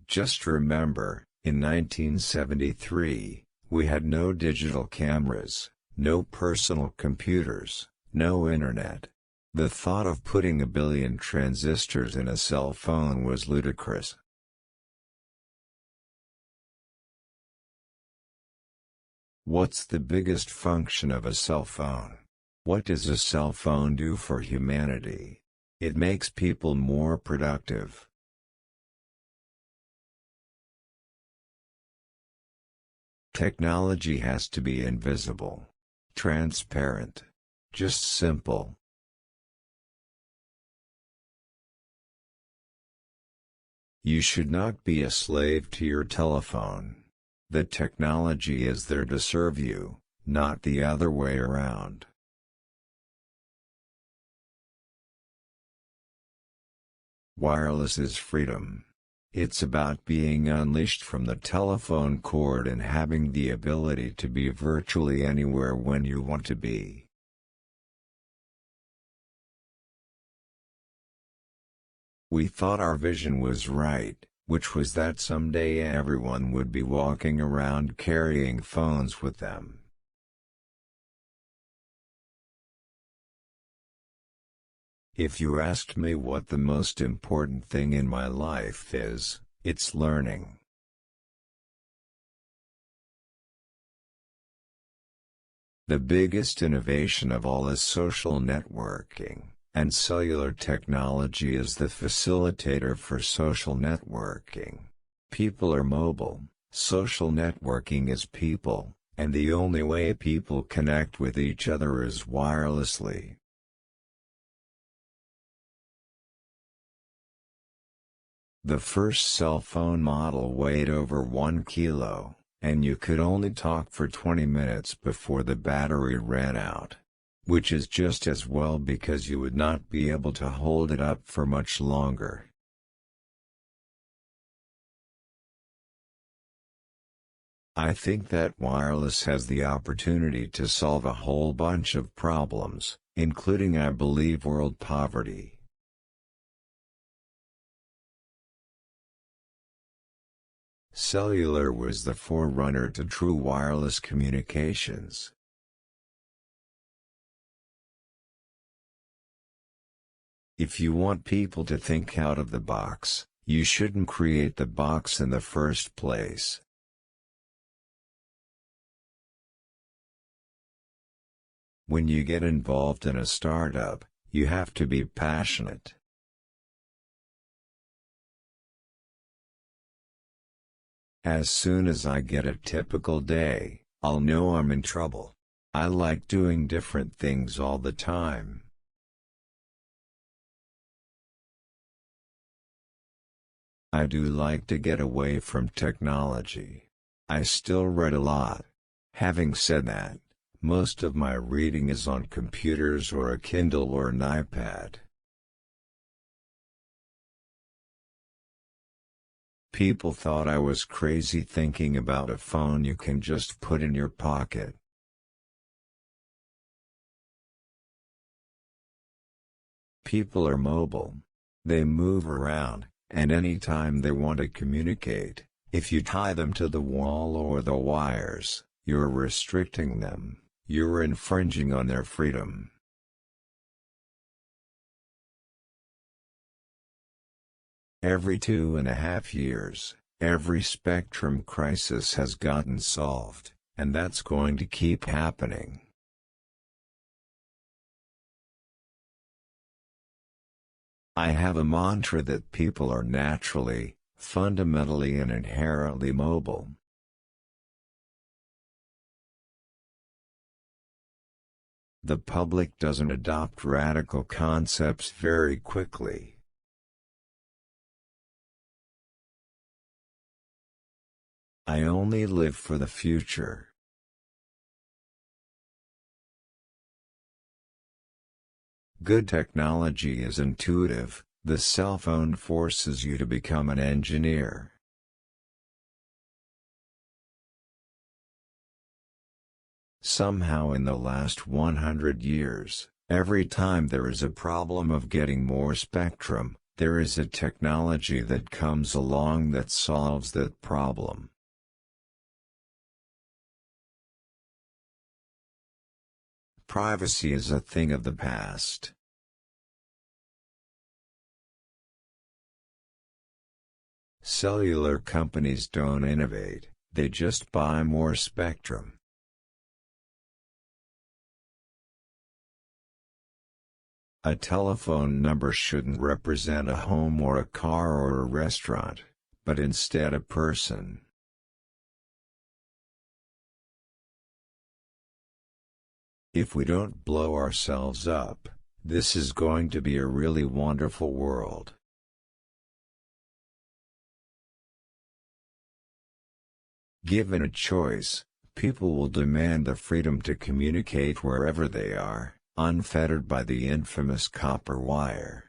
Just remember, in 1973, we had no digital cameras, no personal computers, no internet. The thought of putting 1 billion transistors in a cell phone was ludicrous. What's the biggest function of a cell phone? What does a cell phone do for humanity? It makes people more productive. Technology has to be invisible, transparent, just simple. You should not be a slave to your telephone. The technology is there to serve you, not the other way around. Wireless is freedom. It's about being unleashed from the telephone cord and having the ability to be virtually anywhere when you want to be. We thought our vision was right, which was that someday everyone would be walking around carrying phones with them. If you asked me what the most important thing in my life is, it's learning. The biggest innovation of all is social networking, and cellular technology is the facilitator for social networking. People are mobile, social networking is people, and the only way people connect with each other is wirelessly. The first cell phone model weighed over 1 kilo, and you could only talk for 20 minutes before the battery ran out. Which is just as well because you would not be able to hold it up for much longer. I think that wireless has the opportunity to solve a whole bunch of problems, including, I believe, world poverty. Cellular was the forerunner to true wireless communications. If you want people to think out of the box, you shouldn't create the box in the first place. When you get involved in a startup, you have to be passionate. As soon as I get a typical day, I'll know I'm in trouble. I like doing different things all the time. I do like to get away from technology. I still read a lot. Having said that, most of my reading is on computers or a Kindle or an iPad. People thought I was crazy thinking about a phone you can just put in your pocket. People are mobile. They move around. And anytime they want to communicate, if you tie them to the wall or the wires, you're restricting them, you're infringing on their freedom. Every 2.5 years, every spectrum crisis has gotten solved, and that's going to keep happening. I have a mantra that people are naturally, fundamentally and inherently mobile. The public doesn't adopt radical concepts very quickly. I only live for the future. Good technology is intuitive. The cell phone forces you to become an engineer. Somehow in the last 100 years, every time there is a problem of getting more spectrum, There is a technology that comes along that solves that problem. Privacy is a thing of the past. Cellular companies don't innovate, they just buy more spectrum. A telephone number shouldn't represent a home or a car or a restaurant, but instead a person. If we don't blow ourselves up, this is going to be a really wonderful world. Given a choice, people will demand the freedom to communicate wherever they are, unfettered by the infamous copper wire.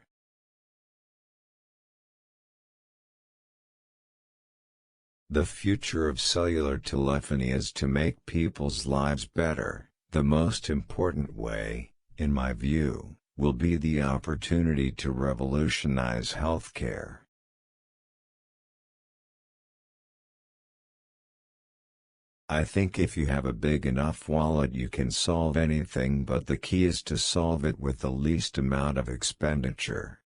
The future of cellular telephony is to make people's lives better. The most important way, in my view, will be the opportunity to revolutionize healthcare. I think if you have a big enough wallet you can solve anything, but the key is to solve it with the least amount of expenditure.